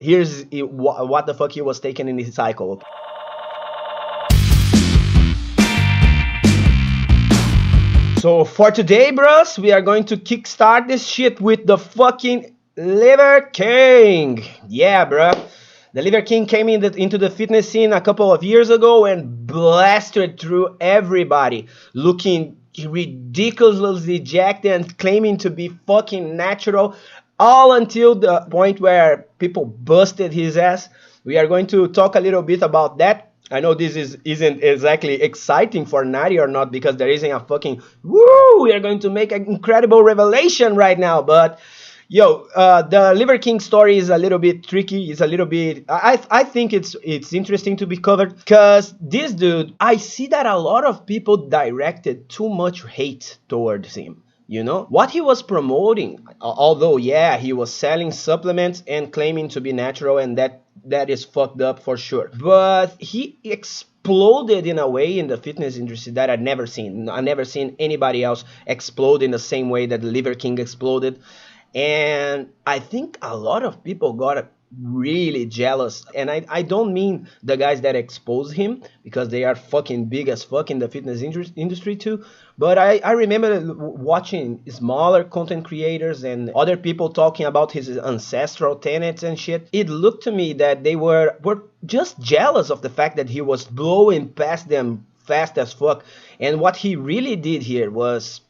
Here's what the fuck he was taking in his cycle. So for today, bros, we are going to kickstart this shit with the fucking Liver King. Yeah, bro. The Liver King came into the fitness scene a couple of years ago and blasted through everybody, looking ridiculously jacked and claiming to be fucking natural, all until the point where people busted his ass. We are going to talk a little bit about that. I know this isn't exactly exciting for Natty or not, because there isn't a fucking woo. We are going to make an incredible revelation right now, but yo, the Liver King story is a little bit tricky. It's a little bit. I think it's interesting to be covered, because this dude, I see that a lot of people directed too much hate towards him. You know what he was promoting, although yeah, he was selling supplements and claiming to be natural, and that is fucked up for sure. But he exploded in a way in the fitness industry that I'd never seen. I never seen anybody else explode in the same way that the Liver King exploded. And I think a lot of people got really jealous. And I don't mean the guys that expose him, because they are fucking big as fuck in the fitness industry too. But I remember watching smaller content creators and other people talking about his ancestral tenets and shit. It looked to me that they were just jealous of the fact that he was blowing past them fast as fuck. And what he really did here was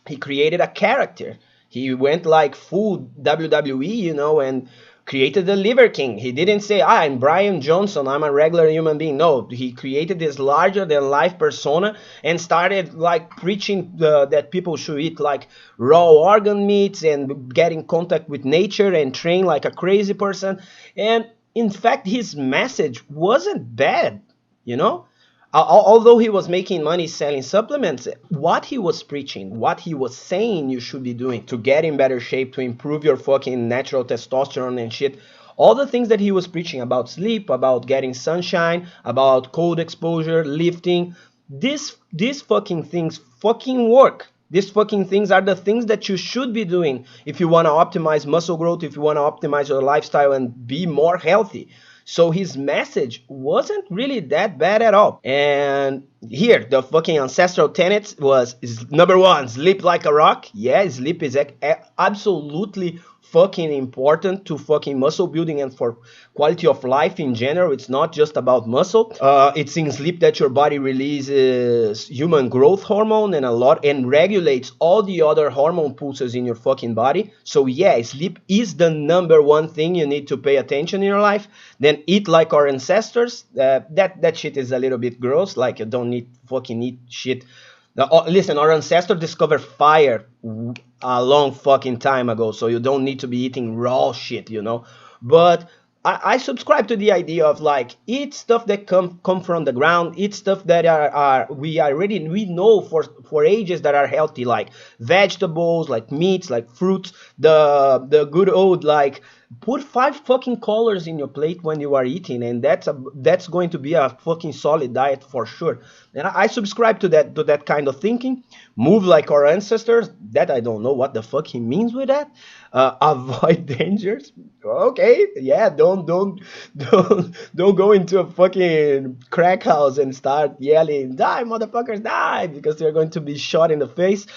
he created a character. He went like full WWE, you know, and created the Liver King. He didn't say, I'm Brian Johnson, I'm a regular human being. No, he created this larger than life persona and started like preaching that people should eat like raw organ meats and get in contact with nature and train like a crazy person. And in fact, his message wasn't bad, you know? Although he was making money selling supplements, what he was preaching, what he was saying you should be doing to get in better shape, to improve your fucking natural testosterone and shit, all the things that he was preaching about sleep, about getting sunshine, about cold exposure, lifting, these fucking things fucking work. These fucking things are the things that you should be doing if you want to optimize muscle growth, if you want to optimize your lifestyle and be more healthy. So his message wasn't really that bad at all. And here, the fucking ancestral tenets is number one, sleep like a rock. Yeah, sleep is absolutely fucking important to fucking muscle building and for quality of life in general. It's not just about muscle. It's in sleep that your body releases human growth hormone and regulates all the other hormone pulses in your fucking body. So yeah, sleep is the number one thing you need to pay attention in your life. Then eat like our ancestors. That shit is a little bit gross. Like, you don't need fucking eat shit. Now, listen, our ancestors discovered fire a long fucking time ago, so you don't need to be eating raw shit, you know. But I subscribe to the idea of like eat stuff that come from the ground, eat stuff that we know for ages that are healthy, like vegetables, like meats, like fruits, the good old like put 5 fucking colors in your plate when you are eating, and that's going to be a fucking solid diet for sure. And I subscribe to that kind of thinking. Move like our ancestors. That I don't know what the fuck he means with that. Avoid dangers. Okay, yeah. Don't go into a fucking crack house and start yelling, "Die, motherfuckers, die!" because you're going to be shot in the face.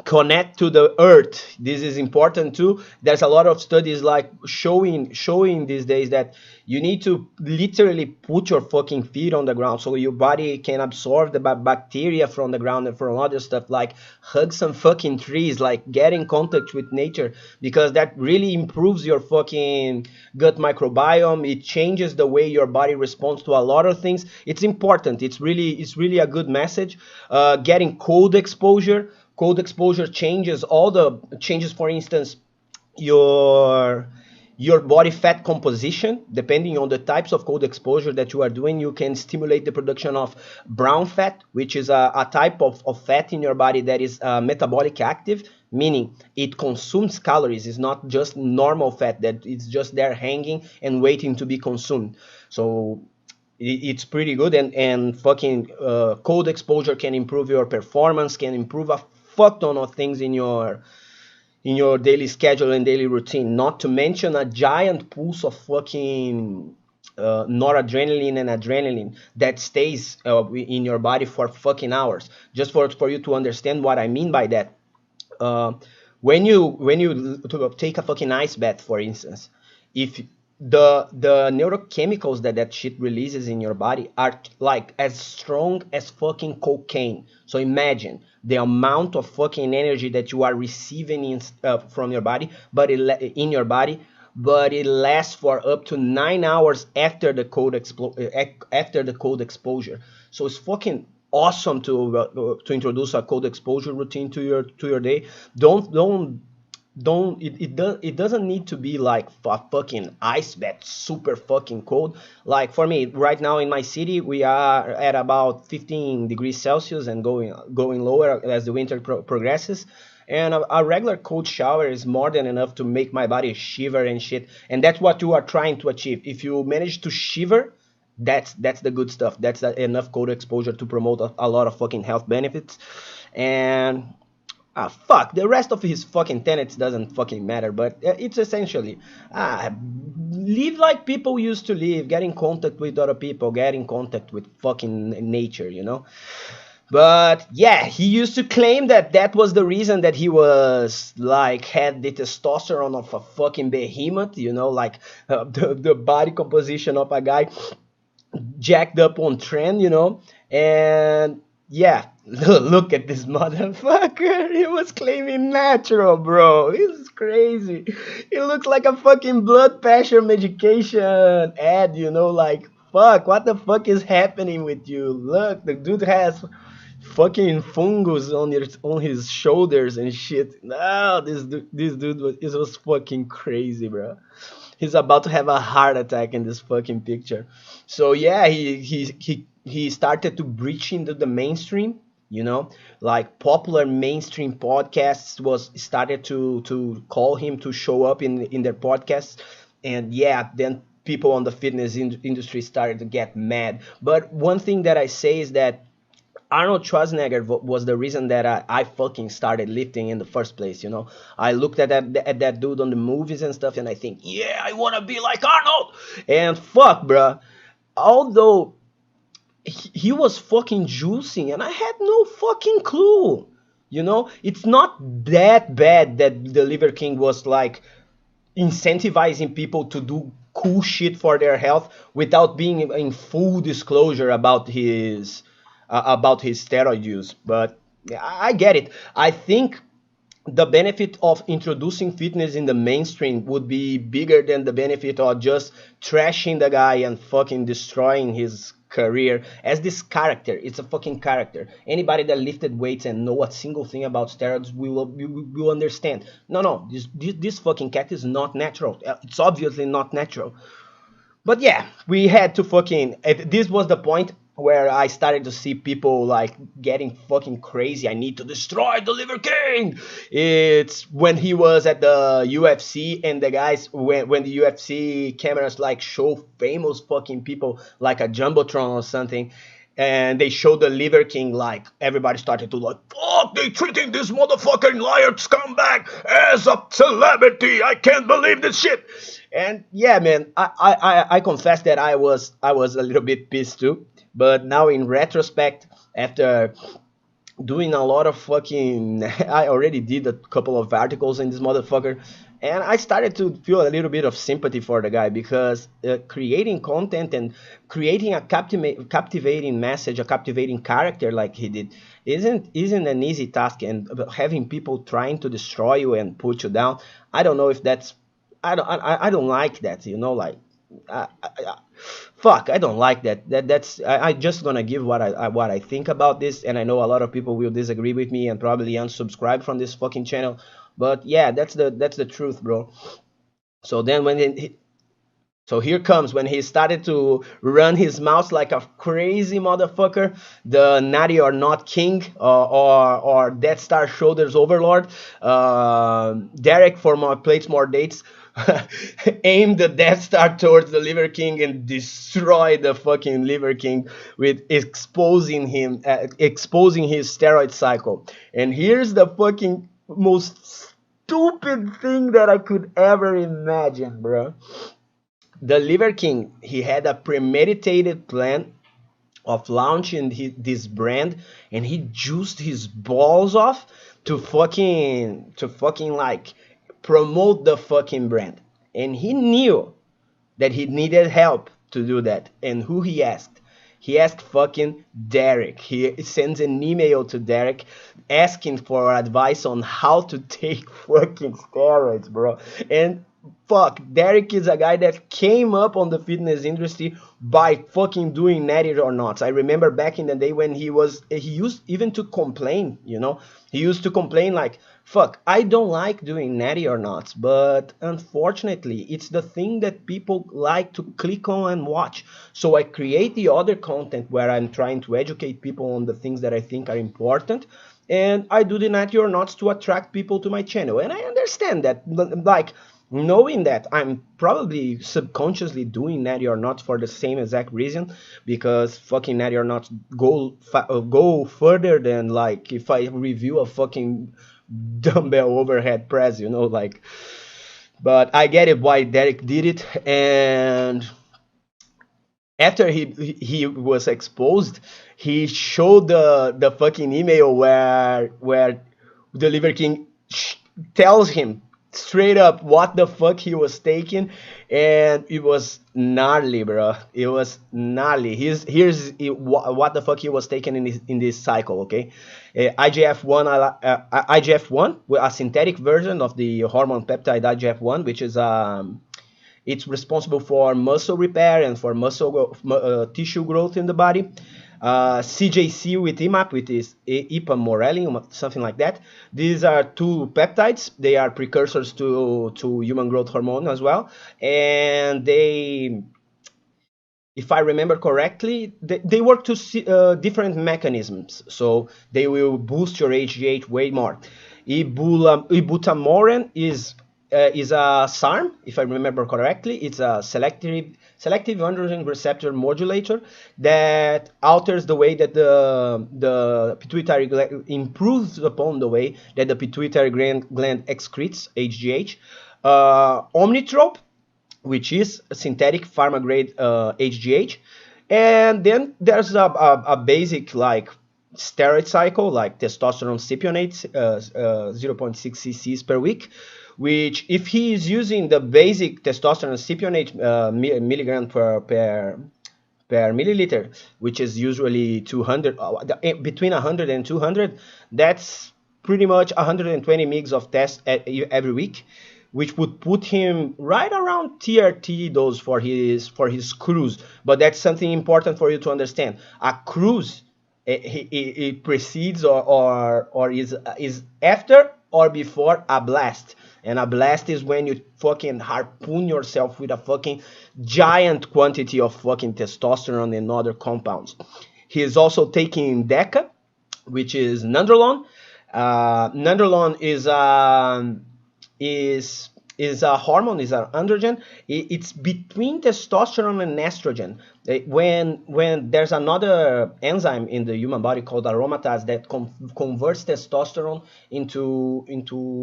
Connect to the earth. This is important too. There's a lot of studies like showing these days that you need to literally put your fucking feet on the ground so your body can absorb the bacteria from the ground and from other stuff, like hug some fucking trees, like get in contact with nature, because that really improves your fucking gut microbiome. It changes the way your body responds to a lot of things. It's important. It's really a good message. Getting cold exposure. Cold exposure changes for instance, your body fat composition. Depending on the types of cold exposure that you are doing, you can stimulate the production of brown fat, which is a type of fat in your body that is metabolic active, meaning it consumes calories. It's not just normal fat that it's just there hanging and waiting to be consumed. So it's pretty good, and fucking cold exposure can improve your performance, can improve a fuck ton of things in your in your daily schedule and daily routine, not to mention a giant pulse of fucking noradrenaline and adrenaline that stays in your body for fucking hours. Just for you to understand what I mean by that, uh, when you take a fucking ice bath, for instance, if the neurochemicals that shit releases in your body are like as strong as fucking cocaine. So imagine the amount of fucking energy that you are receiving from your body, but in your body, but it lasts for up to 9 hours after the after the cold exposure. So it's fucking awesome to introduce a cold exposure routine to your day. Don't it doesn't need to be like a fucking ice bath super fucking cold. Like for me right now in my city, we are at about 15 degrees Celsius and going lower as the winter progresses, and a regular cold shower is more than enough to make my body shiver and shit. And that's what you are trying to achieve. If you manage to shiver, that's the good stuff. That's enough cold exposure to promote a lot of fucking health benefits. And fuck, the rest of his fucking tenets doesn't fucking matter, but it's essentially live like people used to live, get in contact with other people, get in contact with fucking nature, you know? But yeah, he used to claim that that was the reason that he was like had the testosterone of a fucking behemoth, you know, like the body composition of a guy jacked up on trend, you know. And yeah, look at this motherfucker. He was claiming natural, bro. This is crazy. It looks like a fucking blood pressure medication ad, you know, like fuck, what the fuck is happening with you? Look, the dude has fucking fungus on his shoulders and shit. No, this dude was fucking crazy, bro. He's about to have a heart attack in this fucking picture. So yeah, he started to breach into the mainstream. You know, like popular mainstream podcasts was started to call him to show up in their podcasts, and yeah, then people on the fitness industry started to get mad. But one thing that I say is that Arnold Schwarzenegger was the reason that I fucking started lifting in the first place. You know, I looked at that dude on the movies and stuff, and I think, yeah, I wanna be like Arnold. And fuck, bruh. Although he was fucking juicing, and I had no fucking clue. You know, it's not that bad that the Liver King was like incentivizing people to do cool shit for their health without being in full disclosure about his steroid use. But yeah, I get it. I think the benefit of introducing fitness in the mainstream would be bigger than the benefit of just trashing the guy and fucking destroying his career as this character. It's a fucking character. Anybody that lifted weights and know a single thing about steroids will understand. No, this fucking cat is not natural. It's obviously not natural. But yeah, we had to fucking. This was the point where I started to see people like getting fucking crazy. I need to destroy the Liver King. It's when he was at the UFC, and the guys when the UFC cameras like show famous fucking people like a jumbotron or something, and they showed the Liver King, like everybody started to like, fuck, they treating this motherfucking liar scumbag as a celebrity. I can't believe this shit. And yeah, man, I confess that I was a little bit pissed too. But now in retrospect, after doing a lot of fucking, I already did a couple of articles in this motherfucker, and I started to feel a little bit of sympathy for the guy, because creating content and creating a captivating message, a captivating character like he did, isn't an easy task. And having people trying to destroy you and put you down, I don't know if that's, I don't like that, you know, like fuck, I don't like that. I just gonna give what I think about this, and I know a lot of people will disagree with me and probably unsubscribe from this fucking channel. But yeah, that's the truth, bro. So then so here comes when he started to run his mouth like a crazy motherfucker, the Natty or not king, or Death Star Shoulders overlord, Derek for more plates, more dates. Aim the Death Star towards the Liver King and destroy the fucking Liver King with exposing his steroid cycle. And here's the fucking most stupid thing that I could ever imagine, bro. The Liver King, he had a premeditated plan of launching this brand, and he juiced his balls off to fucking like promote the fucking brand. And he knew that he needed help to do that. And who he asked? He asked fucking Derek. He sends an email to Derek asking for advice on how to take fucking steroids, bro. And fuck, Derek is a guy that came up on the fitness industry by fucking doing Natty or not. I remember back in the day when he used even to complain, he used to complain like, fuck, I don't like doing Natty or not, but unfortunately it's the thing that people like to click on and watch. So I create the other content where I'm trying to educate people on the things that I think are important, and I do the Natty or not to attract people to my channel. And I understand that, like, knowing that I'm probably subconsciously doing Natty or not for the same exact reason, because fucking Natty or not go further than like if I review a fucking dumbbell overhead press, like. But I get it why Derek did it. And after he was exposed, he showed the fucking email where the Liver King tells him straight up what the fuck he was taking, and it was gnarly, bro. It was gnarly. Here's what the fuck he was taking in this cycle, okay? IGF-1, a synthetic version of the hormone peptide IGF-1, which is it's responsible for muscle repair and for muscle tissue growth in the body. CJC with EMAP, which is ipamorelin, something like that. These are two peptides. They are precursors to human growth hormone as well. And they, if I remember correctly, they work to different mechanisms. So they will boost your HGH way more. Ibutamoren is a SARM, if I remember correctly. It's a selective androgen receptor modulator that alters the way that the pituitary gland improves upon the way that the pituitary gland excretes HGH. Omnitrope, which is synthetic pharma grade HGH. And then there's a basic like steroid cycle, like testosterone cypionate, 0.6 cc's per week, which if he is using the basic testosterone cypionate milligram per milliliter, which is usually 200, between 100 and 200, that's pretty much 120 mg of test every week, which would put him right around TRT dose for his cruise. But that's something important for you to understand. A cruise, it precedes or is after or before a blast. And a blast is when you fucking harpoon yourself with a fucking giant quantity of fucking testosterone and other compounds. He is also taking DECA, which is nandrolone. Nandrolone is a hormone, is an androgen. It's between testosterone and estrogen. When there's another enzyme in the human body called aromatase that converts testosterone into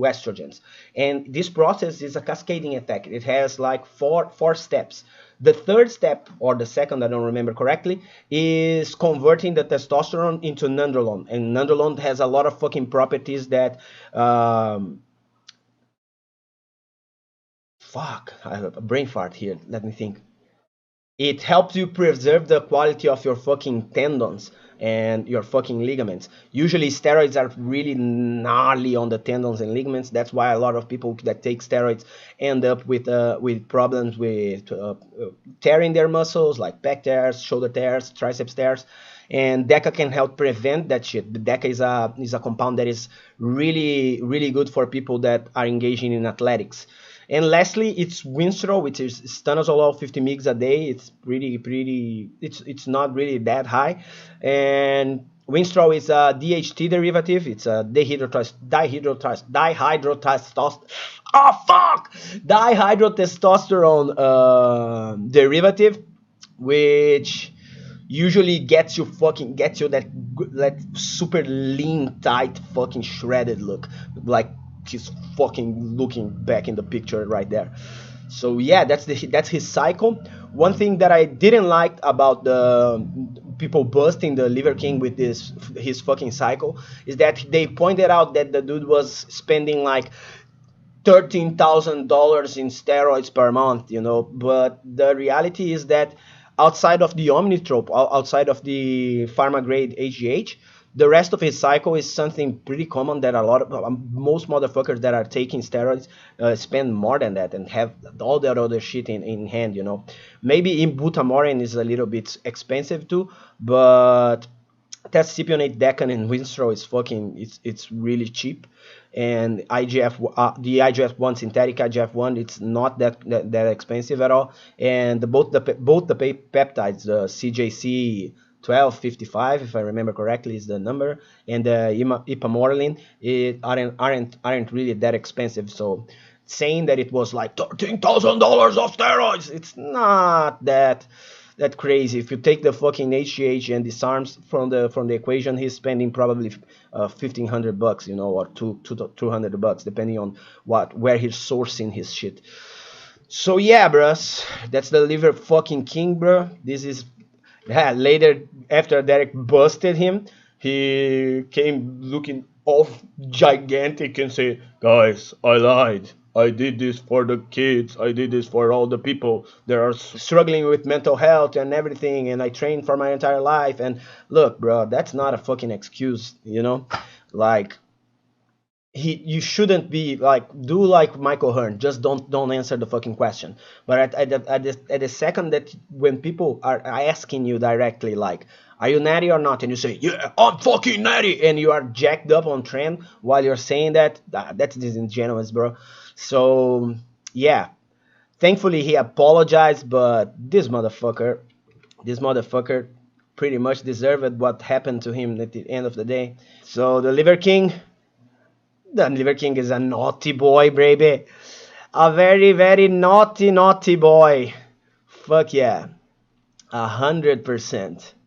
estrogens, and this process is a cascading effect. It has like four steps. The third step, or the second, I don't remember correctly, is converting the testosterone into nandrolone, and nandrolone has a lot of fucking properties that fuck, I have a brain fart here. Let me think. It helps you preserve the quality of your fucking tendons and your fucking ligaments. Usually steroids are really gnarly on the tendons and ligaments. That's why a lot of people that take steroids end up with problems with tearing their muscles, like pec tears, shoulder tears, triceps tears. And DECA can help prevent that shit. The DECA is a compound that is really, really good for people that are engaging in athletics. And lastly, it's Winstrol, which is stanozolol 50 mg a day. It's it's not really that high. And Winstrol is a DHT derivative. It's a dihydrotestosterone derivative, which usually gets you that super lean, tight, fucking shredded look, like he's fucking looking back in the picture right there. So yeah, that's his cycle. One thing that I didn't like about the people busting the Liver King with this his fucking cycle is that they pointed out that the dude was spending like $13,000 in steroids per month, you know. But the reality is that outside of the Omnitrope, outside of the pharma grade HGH, the rest of his cycle is something pretty common that a lot of most motherfuckers that are taking steroids spend more than that and have all that other shit in hand, you know. Maybe Ibutamoren is a little bit expensive too, but Testipionate Decan and Winstrol is fucking it's really cheap, and IGF the IGF-1 synthetic IGF-1 it's not that expensive at all, and both the peptides, the CJC 1255 if I remember correctly is the number, and the ipamorelin aren't really that expensive. So saying that it was like $13,000 of steroids, it's not that crazy. If you take the fucking HGH and disarms from the equation, he's spending probably $1,500, you know, or $200, depending on where he's sourcing his shit. So yeah, bros, that's the Liver fucking King, bro. This is later after Derek busted him, he came looking all gigantic and said, "Guys, I lied. I did this for the kids. I did this for all the people that are struggling with mental health and everything. And I trained for my entire life." And look, bro, that's not a fucking excuse, you know? Like, you shouldn't be like, do like Michael Hearn, just don't answer the fucking question. But at the second that when people are asking you directly like, are you natty or not, and you say, yeah, I'm fucking natty, and you are jacked up on trend while you're saying that's disingenuous, bro. So yeah, thankfully he apologized, but this motherfucker pretty much deserved what happened to him at the end of the day. So the Liver King is a naughty boy, baby. A very, very naughty boy. Fuck yeah. 100%.